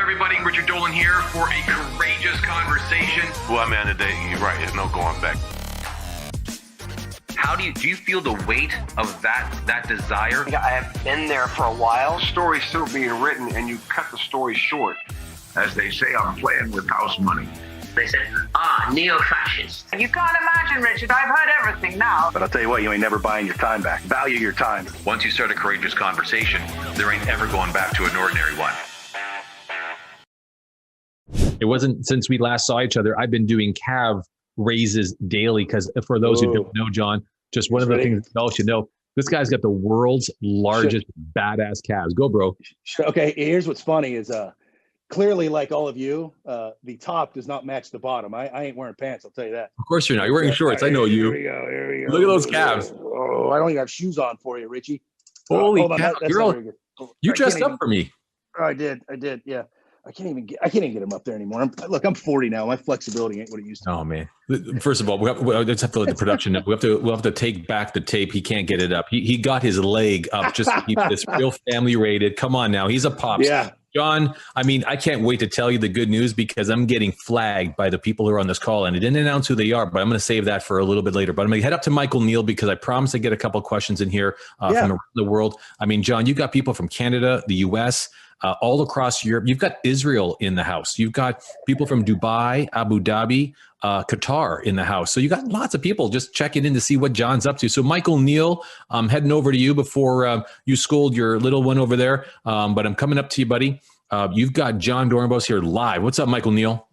everybody? Richard Dolan here for a courageous conversation. Well, man, today you're right. There's no going back. How do you feel the weight of that desire? I have been there for a while. Story's still being written, and you cut the story short. As they say, I'm playing with house money. They said, neo-fascist. You can't imagine, Richard. I've heard everything now. But I'll tell you what, you ain't never buying your time back. Value your time. Once you start a courageous conversation, there ain't ever going back to an ordinary one. It wasn't since we last saw each other. I've been doing calf raises daily because for those who don't know, John, just one of the things y'all should know, this guy's got the world's largest badass calves. Go, bro. Okay, here's what's funny is clearly, like all of you, the top does not match the bottom. I ain't wearing pants, I'll tell you that. Of course you're not. You're wearing shorts. I know you. Here we go. Look at those calves. Oh, I don't even have shoes on for you, Richie. Holy cow. You dressed up for me. Oh, I did. Yeah. I can't even get him up there anymore. I'm 40 now. My flexibility ain't what it used to be. Oh man! First of all, we'll just have to let the production up. We'll have to take back the tape. He can't get it up. He got his leg up just to keep this real family rated. Come on now, he's a pop star. Yeah. John, I mean, I can't wait to tell you the good news because I'm getting flagged by the people who are on this call, and I didn't announce who they are, but I'm going to save that for a little bit later. But I'm going to head up to Michael Neal because I promised to get a couple of questions in here from around the world. I mean, John, you've got people from Canada, the U.S., all across Europe. You've got Israel in the house. You've got people from Dubai, Abu Dhabi, Qatar in the house. So you got lots of people just checking in to see what John's up to. So Michael Neal, I'm heading over to you before you scold your little one over there. But I'm coming up to you, buddy. You've got John Dornbos here live. What's up, Michael Neal?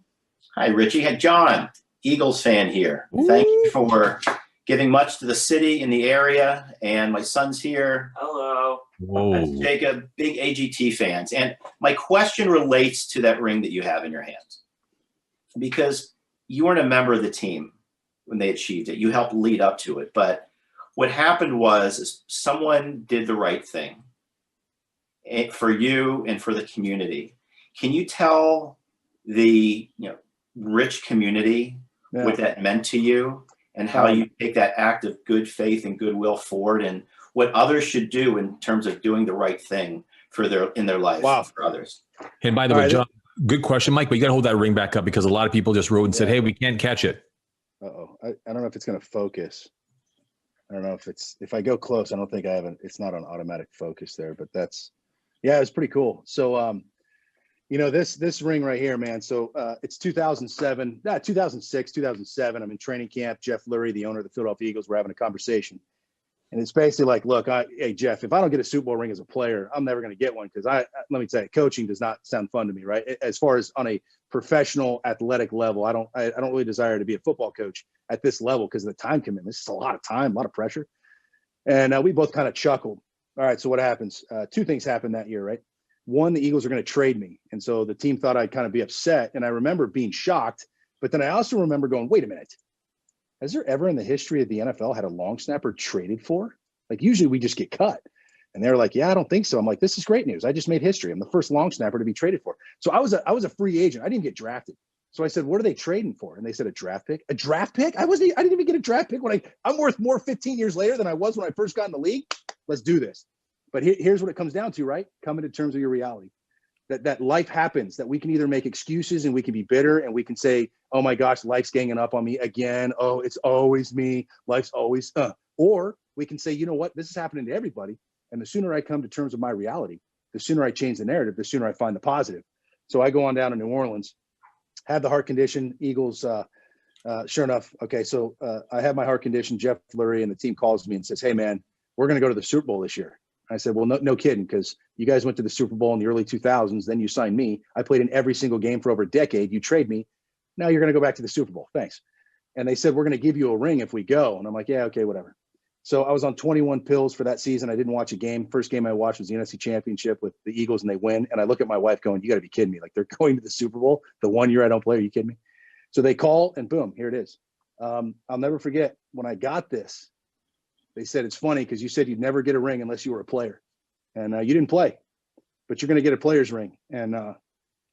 Hi, Richie. Hi, John, Eagles fan here. Ooh. Thank you for giving much to the city and the area. And my son's here. Hello. Whoa. That's Jacob, big AGT fans. And my question relates to that ring that you have in your hand. Because you weren't a member of the team when they achieved it. You helped lead up to it. But what happened was someone did the right thing for you and for the community. Can you tell the rich community what that meant to you and how you take that act of good faith and goodwill forward and what others should do in terms of doing the right thing in their life for others? And by the way, John, good question, Mike, but you got to hold that ring back up because a lot of people just wrote and said, hey, we can't catch it. Uh-oh. I don't know if it's going to focus. I don't know if I go close, I don't think it's not on automatic focus there, but it was pretty cool. So, this ring right here, man. So it's 2006, 2007. I'm in training camp. Jeff Lurie, the owner of the Philadelphia Eagles, we're having a conversation. And it's basically like, look, hey, Jeff, if I don't get a Super Bowl ring as a player, I'm never going to get one because let me tell you, coaching does not sound fun to me, right? As far as on a professional athletic level, I don't really desire to be a football coach at this level because of the time commitment. This is a lot of time, a lot of pressure. And we both kind of chuckled. All right, so what happens? Two things happened that year, right? One, the Eagles are going to trade me. And so the team thought I'd kind of be upset. And I remember being shocked. But then I also remember going, wait a minute. Has there ever in the history of the NFL had a long snapper traded for? Like usually we just get cut. And they were like, yeah, I don't think so. I'm like, this is great news. I just made history. I'm the first long snapper to be traded for. So I was a free agent. I didn't get drafted. So I said, what are they trading for? And they said, a draft pick. A draft pick? I didn't even get a draft pick when I'm worth more 15 years later than I was when I first got in the league. Let's do this. But here's what it comes down to, right? Coming to terms with your reality. That life happens, that we can either make excuses and we can be bitter and we can say, oh my gosh, life's ganging up on me again. Oh, it's always me. Life's always, or we can say, you know what? This is happening to everybody. And the sooner I come to terms with my reality, the sooner I change the narrative, the sooner I find the positive. So I go on down to New Orleans, have the heart condition, Eagles, sure enough. Okay. So I have my heart condition, Jeff Lurie, and the team calls me and says, hey man, we're going to go to the Super Bowl this year. I said, well, no kidding, because you guys went to the Super Bowl in the early 2000s. Then you signed me. I played in every single game for over a decade. You trade me. Now you're going to go back to the Super Bowl. Thanks. And they said, we're going to give you a ring if we go. And I'm like, yeah, okay, whatever. So I was on 21 pills for that season. I didn't watch a game. First game I watched was the NFC Championship with the Eagles, and they win. And I look at my wife going, you got to be kidding me. Like, they're going to the Super Bowl the 1 year I don't play. Are you kidding me? So they call, and boom, here it is. I'll never forget when I got this. They said, it's funny because you said you'd never get a ring unless you were a player. And you didn't play, but you're going to get a player's ring. And you're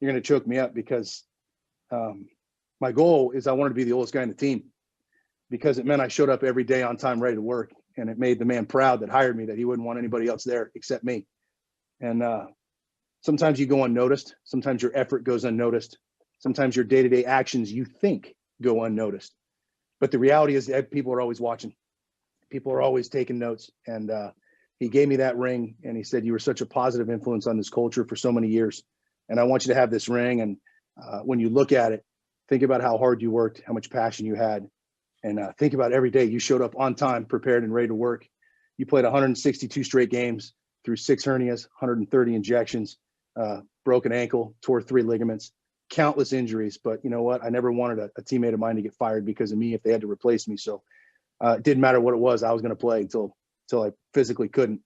going to choke me up because my goal is I wanted to be the oldest guy in the team, because it meant I showed up every day on time, ready to work. And it made the man proud that hired me, that he wouldn't want anybody else there except me. And Sometimes you go unnoticed. Sometimes your effort goes unnoticed. Sometimes your day-to-day actions you think go unnoticed. But the reality is that people are always watching. People are always taking notes. And he gave me that ring and he said, you were such a positive influence on this culture for so many years. And I want you to have this ring. And when you look at it, think about how hard you worked, how much passion you had. And think about every day you showed up on time, prepared and ready to work. You played 162 straight games through 6 hernias, 130 injections, broken ankle, tore 3 ligaments, countless injuries. But you know what? I never wanted a teammate of mine to get fired because of me if they had to replace me. So it didn't matter what it was. I was going to play until I physically couldn't.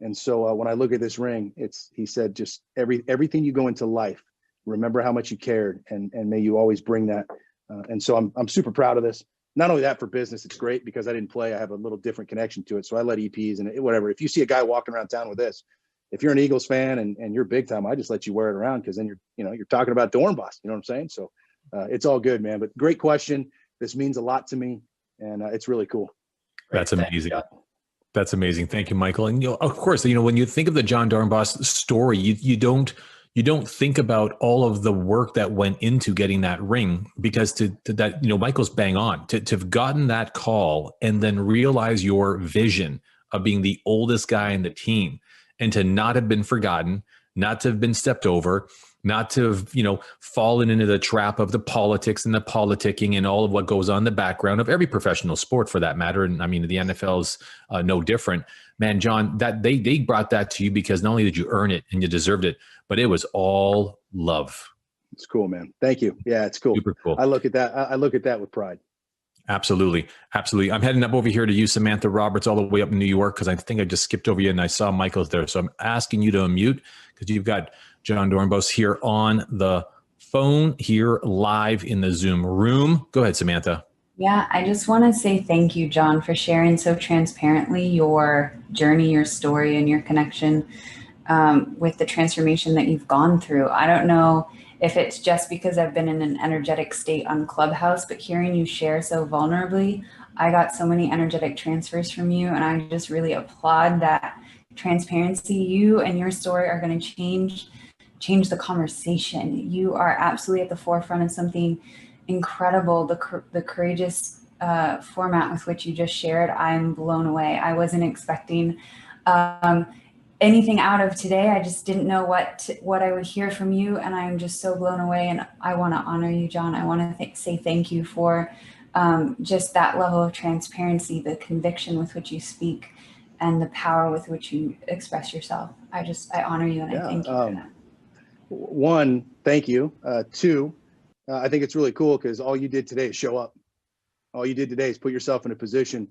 And so when I look at this ring, he said, just everything you go into life, remember how much you cared and may you always bring that. And so I'm super proud of this. Not only that, for business, it's great because I didn't play. I have a little different connection to it. So I let EPs and whatever. If you see a guy walking around town with this, if you're an Eagles fan and you're big time, I just let you wear it around because then you're talking about Dorn Boss. You know what I'm saying? So it's all good, man. But great question. This means a lot to me, and it's really cool. That's amazing. That's amazing. Thank you, Michael. And of course, when you think of the John Dornbos story, you don't think about all of the work that went into getting that ring, because to that, Michael's bang on to have gotten that call and then realize your vision of being the oldest guy in the team and to not have been forgotten, not to have been stepped over, not to have, fallen into the trap of the politics and the politicking and all of what goes on in the background of every professional sport for that matter. And I mean, the NFL is no different. Man, John, that they brought that to you because not only did you earn it and you deserved it, but it was all love. It's cool, man. Thank you. Yeah, it's cool. Super cool. I look at that with pride. Absolutely. Absolutely. I'm heading up over here to you, Samantha Roberts, all the way up in New York, because I think I just skipped over you and I saw Michael's there. So I'm asking you to unmute because you've got John Dornbos here on the phone here live in the Zoom room. Go ahead, Samantha. Yeah, I just want to say thank you, John, for sharing so transparently your journey, your story, and your connection with the transformation that you've gone through. I don't know if it's just because I've been in an energetic state on Clubhouse, but hearing you share so vulnerably, I got so many energetic transfers from you, and I just really applaud that transparency. You and your story are going to change the conversation. You are absolutely at the forefront of something incredible. The courageous format with which you just shared, I'm blown away. I wasn't expecting anything out of today. I just didn't know what I would hear from you, and I'm just so blown away. And I want to honor you, John. I want to say thank you for just that level of transparency, the conviction with which you speak, and the power with which you express yourself. I honor you, and I thank you for that. 1, thank you. 2, I think it's really cool because all you did today is show up. All you did today is put yourself in a position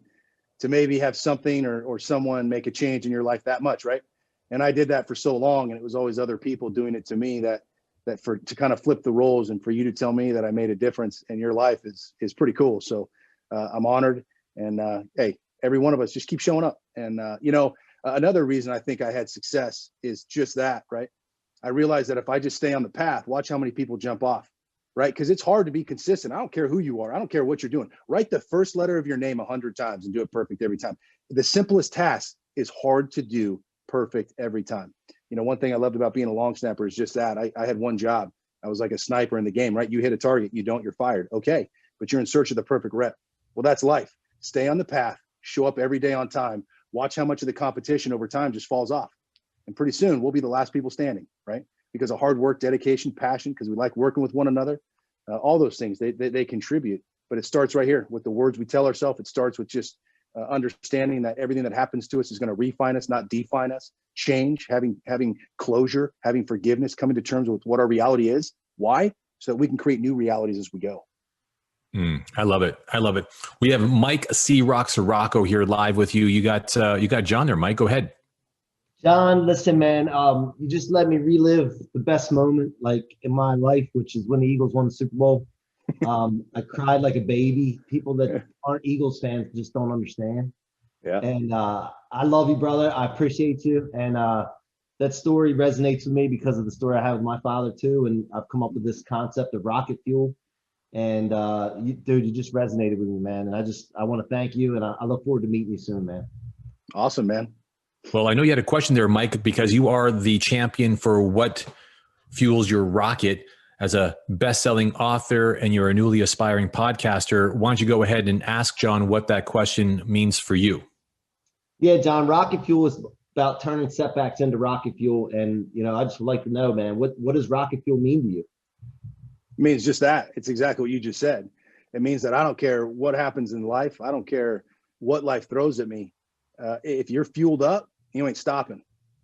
to maybe have something or someone make a change in your life that much, right? And I did that for so long, and it was always other people doing it to me that to kind of flip the roles, and for you to tell me that I made a difference in your life is pretty cool. So I'm honored, and hey, every one of us just keep showing up. And another reason I think I had success is just that, right? I realized that if I just stay on the path, watch how many people jump off, right? Because it's hard to be consistent. I don't care who you are. I don't care what you're doing. Write the first letter of your name 100 times and do it perfect every time. The simplest task is hard to do perfect every time. One thing I loved about being a long snapper is just that. I had one job. I was like a sniper in the game, right? You hit a target, you don't, you're fired. Okay, but you're in search of the perfect rep. Well, that's life. Stay on the path, show up every day on time, watch how much of the competition over time just falls off. And pretty soon we'll be the last people standing, right? Because of hard work, dedication, passion, because we like working with one another. All those things, they contribute. But it starts right here with the words we tell ourselves. It starts with just understanding that everything that happens to us is going to refine us, not define us. Change, having closure, having forgiveness, coming to terms with what our reality is. Why? So that we can create new realities as we go. I love it. I love it. We have Mike C. Rock Sirocco here live with you. You got John there, Mike. Go ahead. John, listen, man, you just let me relive the best moment in my life, which is when the Eagles won the Super Bowl. I cried like a baby. People that aren't Eagles fans just don't understand. Yeah. And I love you, brother. I appreciate you. And that story resonates with me because of the story I have with my father too. And I've come up with this concept of rocket fuel. And you just resonated with me, man. And I want to thank you. And I look forward to meeting you soon, man. Awesome, man. Well, I know you had a question there, Mike, because you are the champion for what fuels your rocket as a best-selling author, and you're a newly aspiring podcaster. Why don't you go ahead and ask John what that question means for you? Yeah, John, rocket fuel is about turning setbacks into rocket fuel. And, I just would like to know, man, what does rocket fuel mean to you? It means just that. It's exactly what you just said. It means that I don't care what happens in life. I don't care what life throws at me. If you're fueled up, you ain't stopping.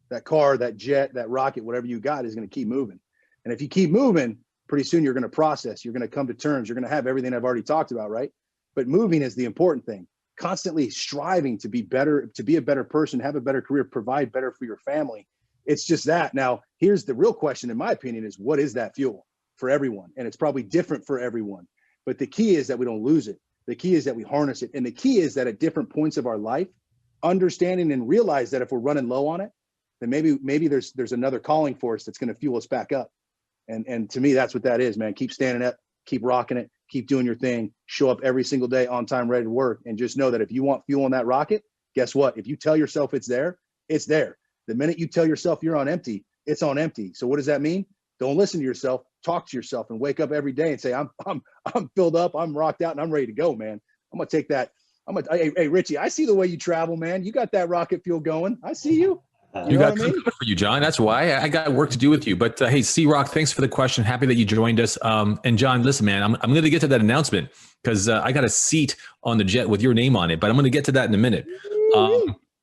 That car, that jet, that rocket, whatever you got is going to keep moving. And if you keep moving, pretty soon you're going to process. You're going to come to terms. You're going to have everything I've already talked about, right? But moving is the important thing. Constantly striving to be better, to be a better person, have a better career, provide better for your family. It's just that. Now, here's the real question, in my opinion, is what is that fuel for everyone? And it's probably different for everyone. But the key is that we don't lose it. The key is that we harness it. And the key is that at different points of our life, understanding and realize that if we're running low on it, then maybe there's another calling for us that's going to fuel us back up. And to me, that's what that is, man. Keep standing up, keep rocking it, keep doing your thing, show up every single day on time, ready to work. And just know that if you want fuel on that rocket, guess what? If you tell yourself it's there, it's there. The minute you tell yourself you're on empty, it's on empty. So what does that mean? Don't listen to yourself, talk to yourself, and wake up every day and say, I'm filled up, I'm rocked out, and I'm ready to go, man. I'm going to take that. Hey, Richie, I see the way you travel, man. You got that rocket fuel going. I see you. You got something for you, John. That's why I got work to do with you. But hey, C-Rock, thanks for the question. Happy that you joined us. And John, listen, man, I'm going to get to that announcement because I got a seat on the jet with your name on it. But I'm going to get to that in a minute.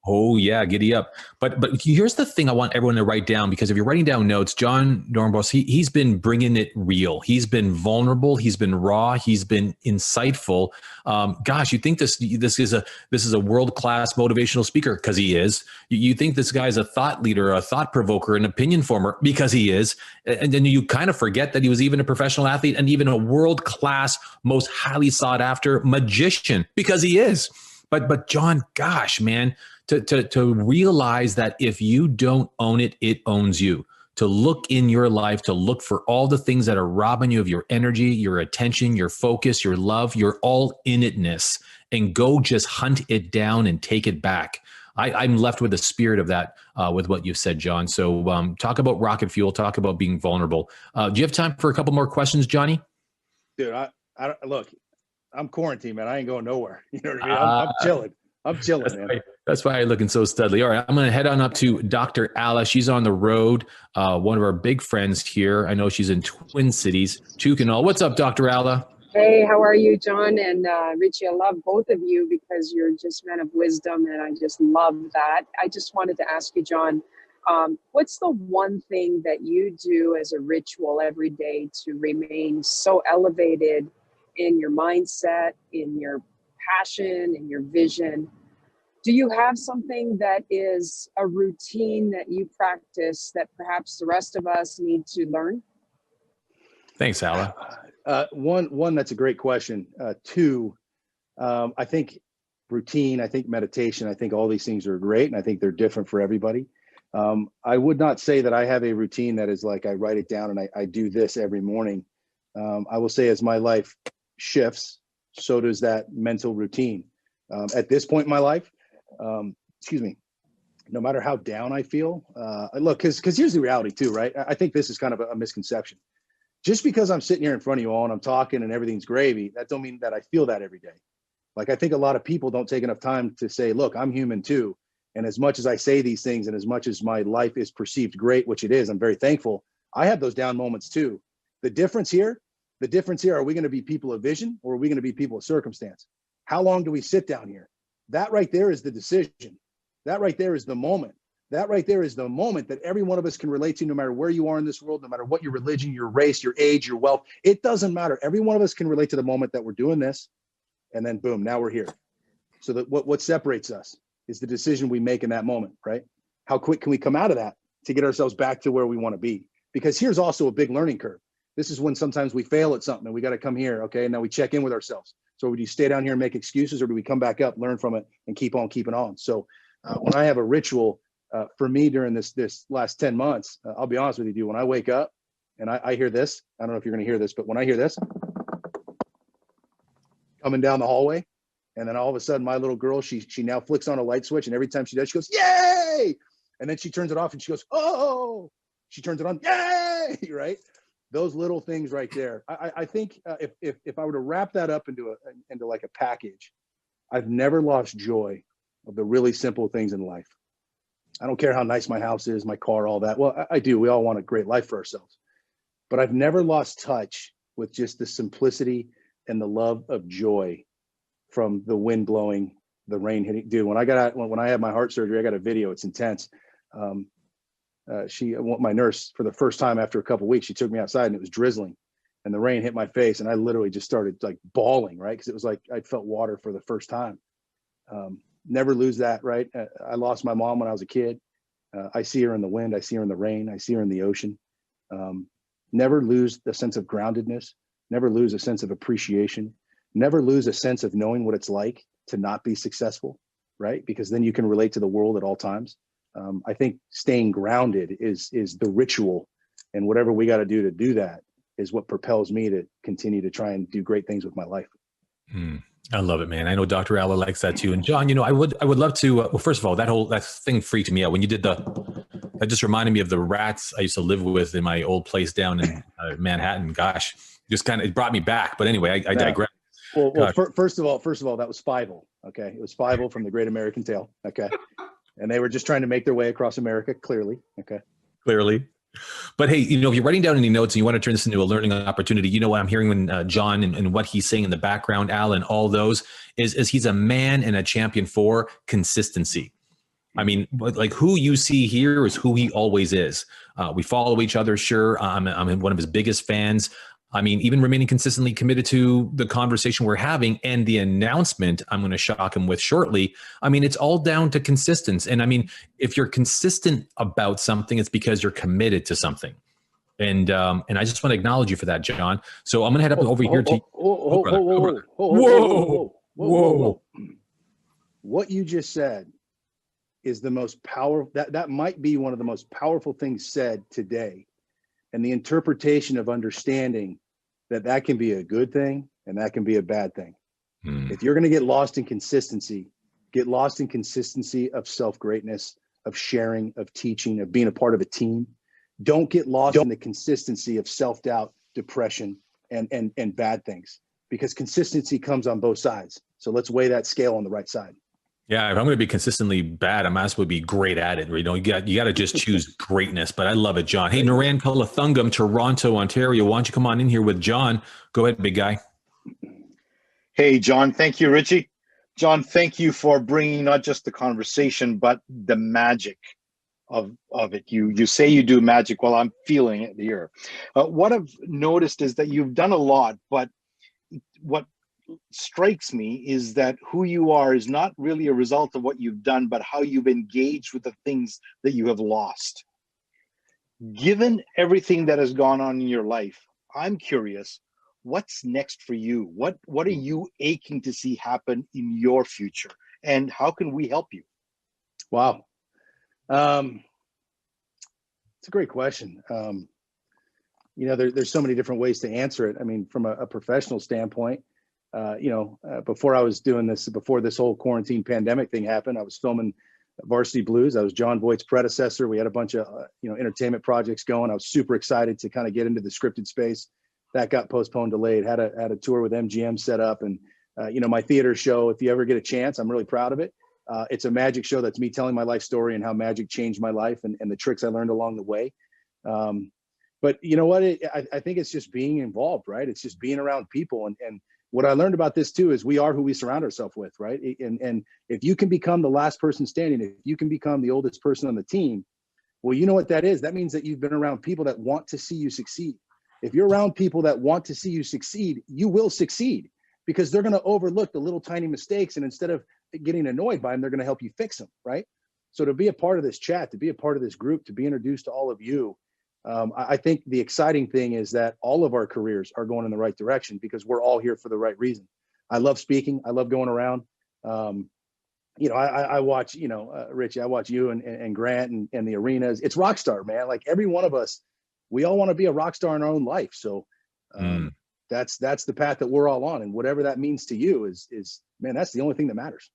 Oh yeah, giddy up. But here's the thing I want everyone to write down, because if you're writing down notes, John Dornbos, he's been bringing it real. He's been vulnerable. He's been raw. He's been insightful. Gosh, you think this is a world-class motivational speaker, because he is. You think this guy's a thought leader, a thought provoker, an opinion former, because he is. And then you kind of forget that he was even a professional athlete and even a world-class, most highly sought after magician, because he is. But John, gosh, man, to realize that if you don't own it, it owns you. To look in your life, to look for all the things that are robbing you of your energy, your attention, your focus, your love, your all in itness, and go just hunt it down and take it back. I'm left with the spirit of that with what you've said, John. So talk about rocket fuel, talk about being vulnerable. Do you have time for a couple more questions, Johnny? Dude, I look, I'm quarantined, man. I ain't going nowhere. You know what I mean? I'm chilling. I'm chilling, man. That's why you're looking so studly. All right, I'm going to head on up to Dr. Alla. She's on the road, one of our big friends here. I know she's in Twin Cities, Chukinal. What's up, Dr. Alla? Hey, how are you, John and Richie? I love both of you because you're just men of wisdom, and I just love that. I just wanted to ask you, John, what's the one thing that you do as a ritual every day to remain so elevated in your mindset, in your passion, in your vision? Do you have something that is a routine that you practice that perhaps the rest of us need to learn? Thanks, Alla. One, that's a great question. Two, I think routine, I think meditation, I think all these things are great, and I think they're different for everybody. I would not say that I have a routine that is like I write it down and I do this every morning. I will say as my life shifts, so does that mental routine. At this point in my life, no matter how down I feel, look, because here's the reality too, right? I think this is kind of a misconception. Just because I'm sitting here in front of you all and I'm talking and everything's gravy, that don't mean that I feel that every day. Like, I think a lot of people don't take enough time to say, look, I'm human too. And as much as I say these things and as much as my life is perceived great, which it is, I'm very thankful, I have those down moments too. The difference here, are we going to be people of vision or are we going to be people of circumstance? How long do we sit down here? That right there is the decision. That right there is the moment. That right there is the moment that every one of us can relate to, no matter where you are in this world, no matter what your religion, your race, your age, your wealth, it doesn't matter. Every one of us can relate to the moment that we're doing this, and then boom, now we're here. So that what separates us is the decision we make in that moment, right? How quick can we come out of that to get ourselves back to where we want to be? Because here's also a big learning curve. This is when sometimes we fail at something and we got to come here, okay? And now we check in with ourselves. So do you stay down here and make excuses, or do we come back up, learn from it, and keep on keeping on? So when I have a ritual, for me during this last 10 months, I'll be honest with you, dude, when I wake up and I hear this, I don't know if you're going to hear this, but when I hear this coming down the hallway, And then all of a sudden, my little girl, she now flicks on a light switch, and every time she does, she goes, "Yay!" And then she turns it off, and she goes, "Oh!" She turns it on, "Yay!" Right? Those little things right there. I think if I were to wrap that up into like a package, I've never lost joy of the really simple things in life. I don't care how nice my house is, my car, all that. Well, I do. We all want a great life for ourselves. But I've never lost touch with just the simplicity and the love of joy from the wind blowing, the rain hitting. Dude, when I had my heart surgery, I got a video. It's intense. My nurse, for the first time after a couple of weeks, she took me outside and it was drizzling and the rain hit my face. And I literally just started like bawling, right? Because it was like I felt water for the first time. Never lose that, right? I lost my mom when I was a kid. I see her in the wind. I see her in the rain. I see her in the ocean. Never lose the sense of groundedness. Never lose a sense of appreciation. Never lose a sense of knowing what it's like to not be successful, right? Because then you can relate to the world at all times. I think staying grounded is the ritual, and whatever we got to do that is what propels me to continue to try and do great things with my life. I love it, man. I know Dr. Alla likes that too. And John, I would love to, well, first of all, that thing freaked me out when you did that just reminded me of the rats I used to live with in my old place down in Manhattan. Gosh, just it brought me back. But anyway, I digress. Well, first of all, that was Fievel. Okay. It was Fievel from the Great American Tale. Okay. And they were just trying to make their way across America. Clearly. Okay. Clearly. But hey, if you're writing down any notes and you want to turn this into a learning opportunity, what I'm hearing when John and what he's saying in the background, Al, and all those is he's a man and a champion for consistency. I mean, like who you see here is who he always is. We follow each other. Sure. I'm one of his biggest fans. I mean, even remaining consistently committed to the conversation we're having and the announcement I'm going to shock him with shortly. I mean, it's all down to consistency. And I mean, if you're consistent about something, it's because you're committed to something. And I just want to acknowledge you for that, John. So I'm going to head up over here to Whoa. What you just said is the most powerful. That might be one of the most powerful things said today. And the interpretation of understanding that can be a good thing and that can be a bad thing. If you're going to get lost in consistency of self-greatness, of sharing, of teaching, of being a part of a team. Don't get lost in the consistency of self-doubt, depression, and bad things, because consistency comes on both sides. So let's weigh that scale on the right side. Yeah, if I'm going to be consistently bad, I'm asked to be great at it. You got to just choose greatness. But I love it, John. Hey, Naran Kalathungam, Toronto, Ontario. Why don't you come on in here with John? Go ahead, big guy. Hey, John. Thank you, Richie. John, thank you for bringing not just the conversation, but the magic of it. You say you do magic. Well, I'm feeling it here. What I've noticed is that you've done a lot, but what strikes me is that who you are is not really a result of what you've done, but how you've engaged with the things that you have lost. Given everything that has gone on in your life, I'm curious, what's next for you? What are you aching to see happen in your future? And how can we help you? Wow. It's a great question. There's so many different ways to answer it. I mean, from a professional standpoint, before I was doing this, before this whole quarantine pandemic thing happened, I was filming Varsity Blues. I was John Voight's predecessor. We had a bunch of, entertainment projects going. I was super excited to kind of get into the scripted space. That got postponed, delayed, had a tour with MGM set up. And, my theater show, if you ever get a chance, I'm really proud of it. It's a magic show. That's me telling my life story and how magic changed my life and the tricks I learned along the way. But you know what? I think it's just being involved, right? It's just being around people. And what I learned about this too is we are who we surround ourselves with, right? And if you can become the last person standing, if you can become the oldest person on the team, well, you know what that is? That means that you've been around people that want to see you succeed. If you're around people that want to see you succeed, you will succeed, because they're going to overlook the little tiny mistakes. And instead of getting annoyed by them, they're going to help you fix them, right? So to be a part of this chat, to be a part of this group, to be introduced to all of you, I think the exciting thing is that all of our careers are going in the right direction because we're all here for the right reason. I love speaking. I love going around. I watch, Richie, I watch you and Grant and the arenas. It's rock star, man. Like every one of us, we all want to be a rock star in our own life. So that's the path that we're all on. And whatever that means to you is man, that's the only thing that matters.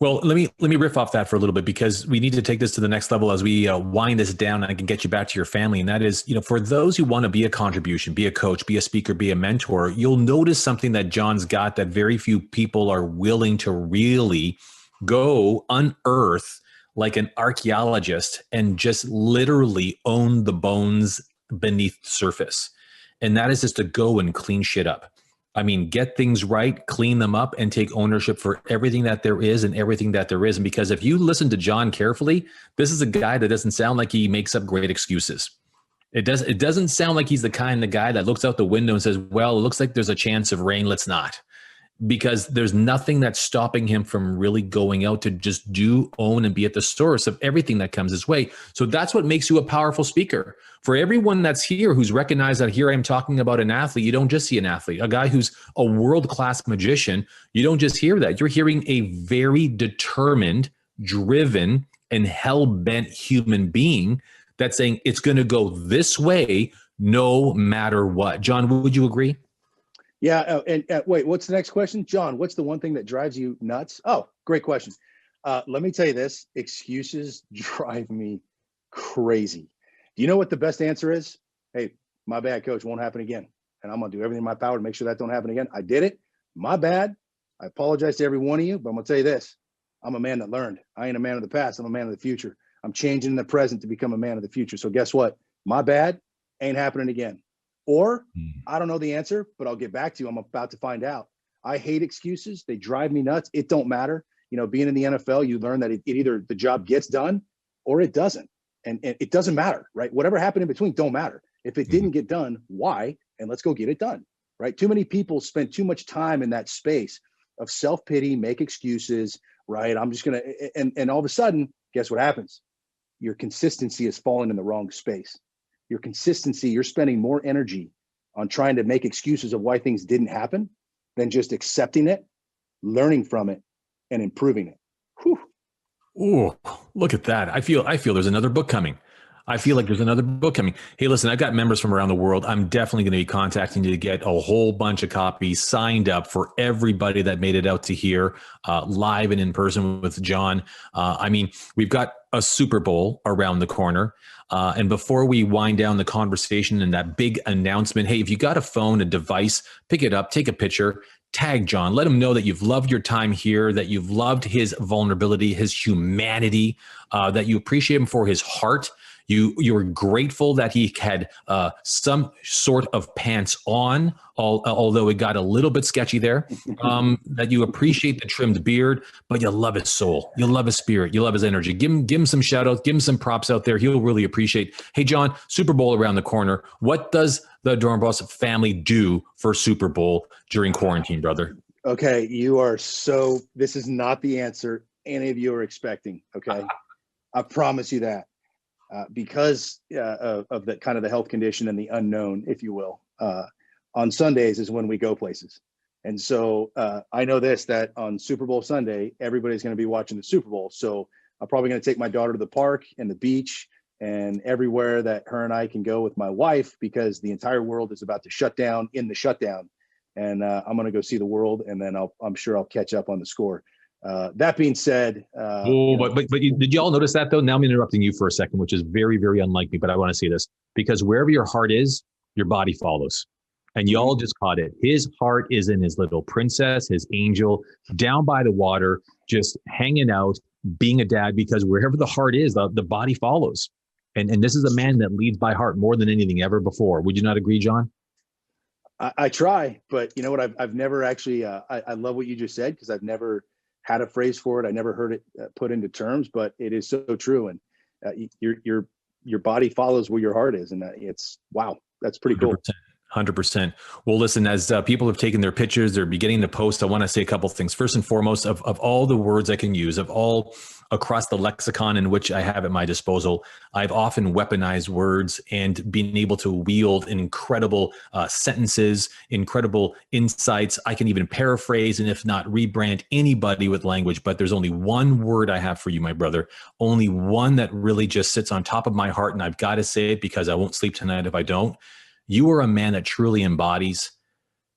Well, let me riff off that for a little bit, because we need to take this to the next level as we wind this down, and I can get you back to your family. And that is, for those who want to be a contribution, be a coach, be a speaker, be a mentor, you'll notice something that John's got that very few people are willing to really go unearth like an archaeologist and just literally own the bones beneath the surface. And that is just to go and clean shit up. I mean, get things right, clean them up, and take ownership for everything that there is and everything that there isn't. Because if you listen to John carefully, this is a guy that doesn't sound like he makes up great excuses. It doesn't sound like he's the kind of guy that looks out the window and says, well, it looks like there's a chance of rain, let's not. Because there's nothing that's stopping him from really going out to just do, own, and be at the source of everything that comes his way. So that's what makes you a powerful speaker. For everyone that's here who's recognized that here I am talking about an athlete, you don't just see an athlete, a guy who's a world-class magician. You don't just hear that. You're hearing a very determined, driven, and hell-bent human being that's saying it's going to go this way no matter what. John, would you agree? Yeah. And wait, what's the next question? John, what's the one thing that drives you nuts? Oh, great question. Let me tell you this. Excuses drive me crazy. Do you know what the best answer is? Hey, my bad, coach, won't happen again. And I'm going to do everything in my power to make sure that don't happen again. I did it. My bad. I apologize to every one of you, but I'm going to tell you this. I'm a man that learned. I ain't a man of the past. I'm a man of the future. I'm changing in the present to become a man of the future. So guess what? My bad ain't happening again. Or I don't know the answer, but I'll get back to you. I'm about to find out. I hate excuses. They drive me nuts. It don't matter. Being in the NFL, you learn that it either the job gets done or it doesn't. And it doesn't matter, right? Whatever happened in between don't matter. If it didn't get done, why? And let's go get it done, right? Too many people spend too much time in that space of self-pity, make excuses, right? I'm just going to, and all of a sudden, guess what happens? Your consistency is falling in the wrong space. Your consistency, you're spending more energy on trying to make excuses of why things didn't happen than just accepting it, learning from it, and improving it. Whew. Ooh, look at that. I feel there's another book coming. I feel like there's another book coming. Hey, listen, I've got members from around the world. I'm definitely going to be contacting you to get a whole bunch of copies signed up for everybody that made it out to here live and in person with John. I mean, we've got a Super Bowl around the corner. And before we wind down the conversation and that big announcement, hey, if you got a phone, a device, pick it up, take a picture, tag John, let him know that you've loved your time here, that you've loved his vulnerability, his humanity, that you appreciate him for his heart. You're grateful that he had some sort of pants on, although it got a little bit sketchy there, that you appreciate the trimmed beard, but you love his soul. You love his spirit. You love his energy. Give him some shout outs. Give him some props out there. He'll really appreciate. Hey, John, Super Bowl around the corner. What does the Dornbos family do for Super Bowl during quarantine, brother? Okay, this is not the answer any of you are expecting, okay? I promise you that. Because of the kind of the health condition and the unknown, if you will, on Sundays is when we go places. And so I know that on Super Bowl Sunday, everybody's going to be watching the Super Bowl. So I'm probably going to take my daughter to the park and the beach and everywhere that her and I can go with my wife, because the entire world is about to shut down in the shutdown. And I'm going to go see the world, and then I'm sure I'll catch up on the score. That being said, did you all notice that though? Now I'm interrupting you for a second, which is very, very unlike me, but I want to say this because wherever your heart is, your body follows. And you all just caught it. His heart is in his little princess, his angel, down by the water, just hanging out, being a dad, because wherever the heart is, the body follows. And this is a man that leads by heart more than anything ever before. Would you not agree, John? I try, but you know what? I've never actually, I love what you just said, because I've never had a phrase for it. I never heard it put into terms, but it is so true. And your body follows where your heart is. And it's, wow, that's pretty cool. 100%. Well, listen, as people have taken their pictures, they're beginning to post, I want to say a couple of things. First and foremost, of all the words I can use, of all across the lexicon in which I have at my disposal, I've often weaponized words and been able to wield incredible sentences, incredible insights. I can even paraphrase and if not rebrand anybody with language, but there's only one word I have for you, my brother, only one that really just sits on top of my heart. And I've got to say it because I won't sleep tonight if I don't. You are a man that truly embodies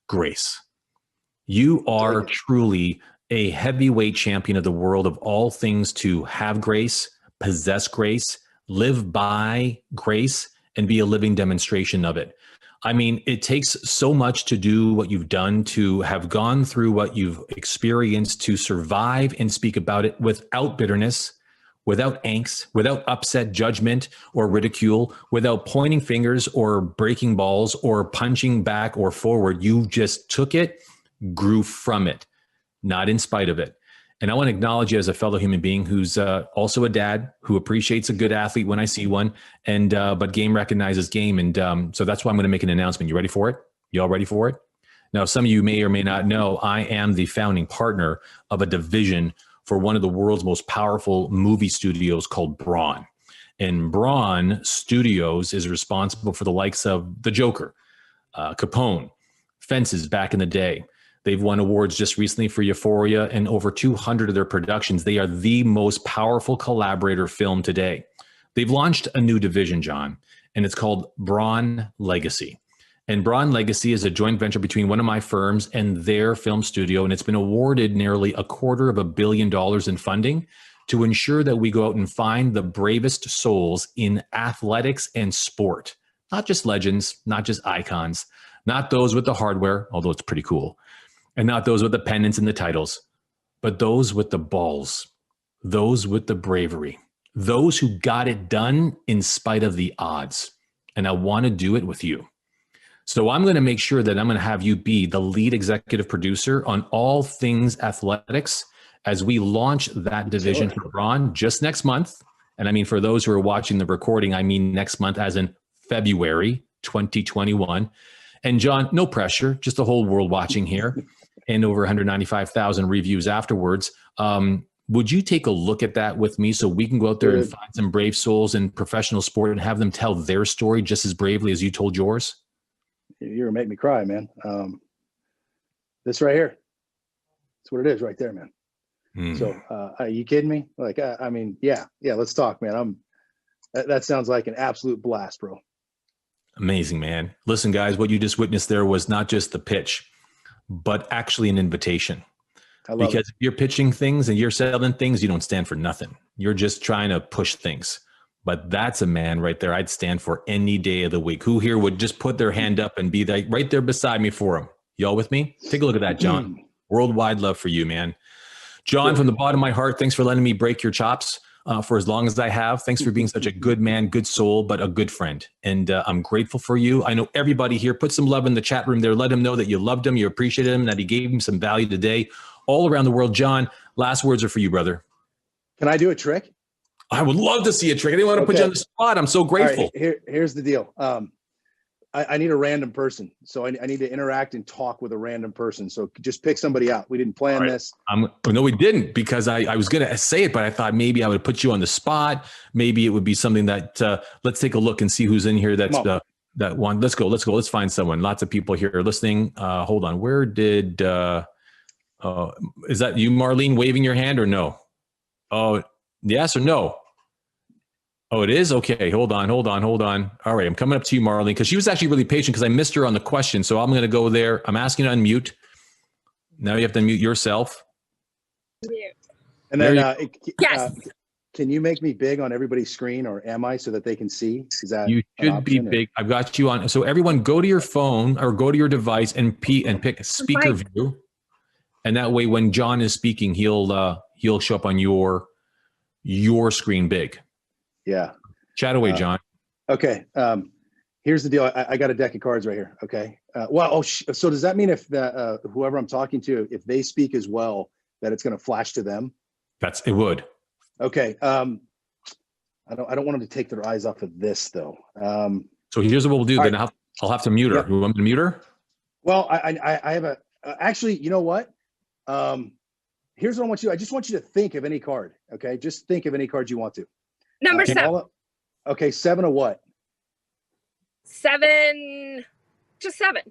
grace. You are truly a heavyweight champion of the world of all things to have grace, possess grace, live by grace, and be a living demonstration of it. I mean, it takes so much to do what you've done, to have gone through what you've experienced, to survive and speak about it without bitterness, without angst, without upset judgment or ridicule, without pointing fingers or breaking balls or punching back or forward. You just took it, grew from it, not in spite of it. And I want to acknowledge you as a fellow human being who's also a dad, who appreciates a good athlete when I see one, and but game recognizes game. And so that's why I'm going to make an announcement. You ready for it? You all ready for it? Now, some of you may or may not know, I am the founding partner of a division for one of the world's most powerful movie studios called Braun. And Braun Studios is responsible for the likes of The Joker, Capone, Fences back in the day. They've won awards just recently for Euphoria and over 200 of their productions. They are the most powerful collaborator film today. They've launched a new division, John, and it's called Braun Legacy. And Braun Legacy is a joint venture between one of my firms and their film studio, and it's been awarded nearly $250 million in funding to ensure that we go out and find the bravest souls in athletics and sport. Not just legends, not just icons, not those with the hardware, although it's pretty cool, and not those with the pennants and the titles, but those with the balls, those with the bravery, those who got it done in spite of the odds. And I want to do it with you. So I'm going to make sure that I'm going to have you be the lead executive producer on all things athletics as we launch that division for Braun just next month. And I mean, for those who are watching the recording, I mean next month as in February 2021. And John, no pressure, just the whole world watching here and over 195,000 reviews afterwards. Would you take a look at that with me so we can go out there and find some brave souls in professional sport and have them tell their story just as bravely as you told yours? You're gonna make me cry, man. This right here, that's what it is right there, man. So are you kidding me? Like, I mean, yeah, let's talk, man. That sounds like an absolute blast, bro. Amazing, man. Listen, guys, what you just witnessed there was not just the pitch, but actually an invitation. Because if you're pitching things and you're selling things, you don't stand for nothing. You're just trying to push things. But that's a man right there I'd stand for any day of the week. Who here would just put their hand up and be like right there beside me for him? Y'all with me? Take a look at that, John. Worldwide love for you, man. John, from the bottom of my heart, thanks for letting me break your chops for as long as I have. Thanks for being such a good man, good soul, but a good friend. And I'm grateful for you. I know everybody here, put some love in the chat room there. Let him know that you loved him, you appreciated him, that he gave him some value today all around the world. John, last words are for you, brother. Can I do a trick? I would love to see a trick. I didn't want to put you on the spot. I'm so grateful. Right, here's the deal. I need a random person. So I need to interact and talk with a random person. So just pick somebody out. We didn't plan this. No, we didn't, because I was going to say it, but I thought maybe I would put you on the spot. Maybe it would be something that let's take a look and see who's in here. That's that one. Let's go. Let's find someone. Lots of people here listening. Hold on. Where did is that you, Marlene, waving your hand or no? Oh, yes or no? Oh, it is? Okay. Hold on. All right. I'm coming up to you, Marlene, because she was actually really patient because I missed her on the question. So I'm going to go there. I'm asking you to unmute. Now you have to unmute yourself. Mute. And then yes. Can you make me big on everybody's screen, or am I, so that they can see? Is that you should be big? I've got you on. So everyone go to your phone or go to your device and pick speaker view. And that way, when John is speaking, he'll show up on your screen big. Yeah. Chat away, John. Okay. Here's the deal. I got a deck of cards right here. Okay. So does that mean if whoever I'm talking to, if they speak as well, that it's going to flash to them? It would. Okay. I don't want them to take their eyes off of this though. So here's what we'll do. Then right. I'll have to mute her. You want me to mute her? Well, I have actually, you know what? Here's what I want you. I just want you to think of any card. Okay. Just think of any card you want to. Number 7. Okay. 7 of what? 7. Just 7.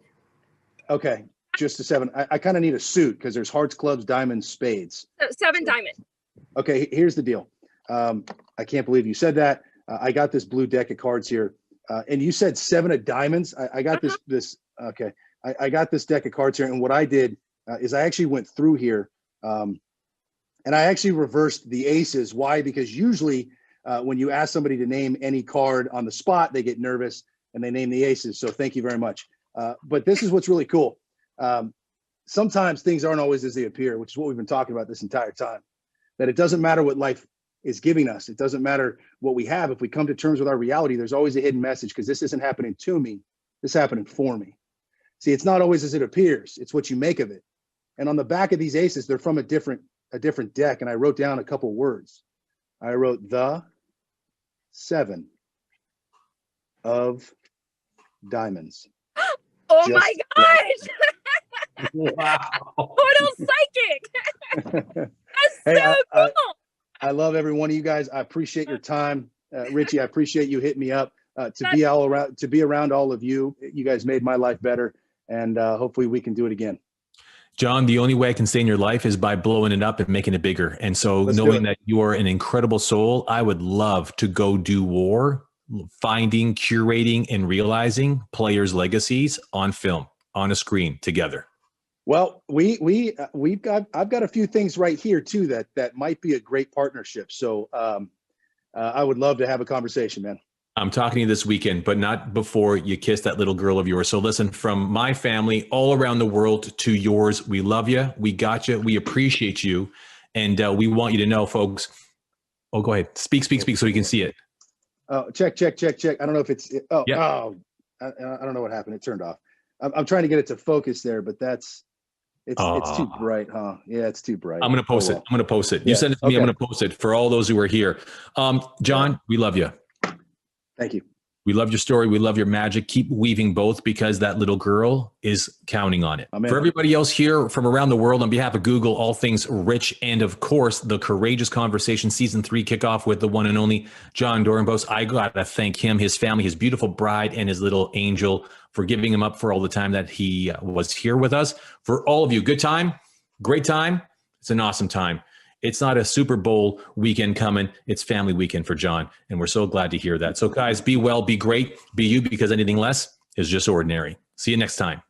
Okay. Just a 7. I kind of need a suit because there's hearts, clubs, diamonds, spades. 7 diamond. Okay. Here's the deal. I can't believe you said that. I got this blue deck of cards here. And you said 7 of diamonds. I got this. Okay. I got this deck of cards here, and what I did is I actually went through here, and I actually reversed the aces. Why? Because usually when you ask somebody to name any card on the spot, they get nervous and they name the aces. So thank you very much. But this is what's really cool. Sometimes things aren't always as they appear, which is what we've been talking about this entire time. That it doesn't matter what life is giving us. It doesn't matter what we have. If we come to terms with our reality, there's always a hidden message, because this isn't happening to me. This is happening for me. See, it's not always as it appears. It's what you make of it. And on the back of these aces, they're from a different deck. And I wrote down a couple words. I wrote the 7 of diamonds. Oh Just my gosh! Wow. Total psychic. That's Hey, so cool. I love every one of you guys. I appreciate your time. Richie, I appreciate you hitting me up. To be around all of you. You guys made my life better. And hopefully we can do it again. John, the only way I can stay in your life is by blowing it up and making it bigger. And so knowing that you are an incredible soul, I would love to go do war, finding, curating, and realizing players' legacies on film, on a screen together. Well, I've got a few things right here too that might be a great partnership. So I would love to have a conversation, man. I'm talking to you this weekend, but not before you kiss that little girl of yours. So listen, from my family all around the world to yours, we love you. We got you. We appreciate you. And we want you to know, folks. Oh, go ahead. Speak so you can see it. Oh, check. I don't know if it's, I don't know what happened. It turned off. I'm trying to get it to focus there, but it's too bright, huh? Yeah, it's too bright. I'm going to post it. I'm going to post it. You send it to me. I'm going to post it for all those who are here. John, we love you. Thank you. We love your story. We love your magic. Keep weaving both, because that little girl is counting on it. Amen. For everybody else here from around the world, on behalf of Google, all things Rich, and of course, the Courageous Conversation Season 3 kickoff with the one and only John Dorenbos. I got to thank him, his family, his beautiful bride, and his little angel for giving him up for all the time that he was here with us. For all of you, good time, great time. It's an awesome time. It's not a Super Bowl weekend coming. It's family weekend for John. And we're so glad to hear that. So guys, be well, be great, be you, because anything less is just ordinary. See you next time.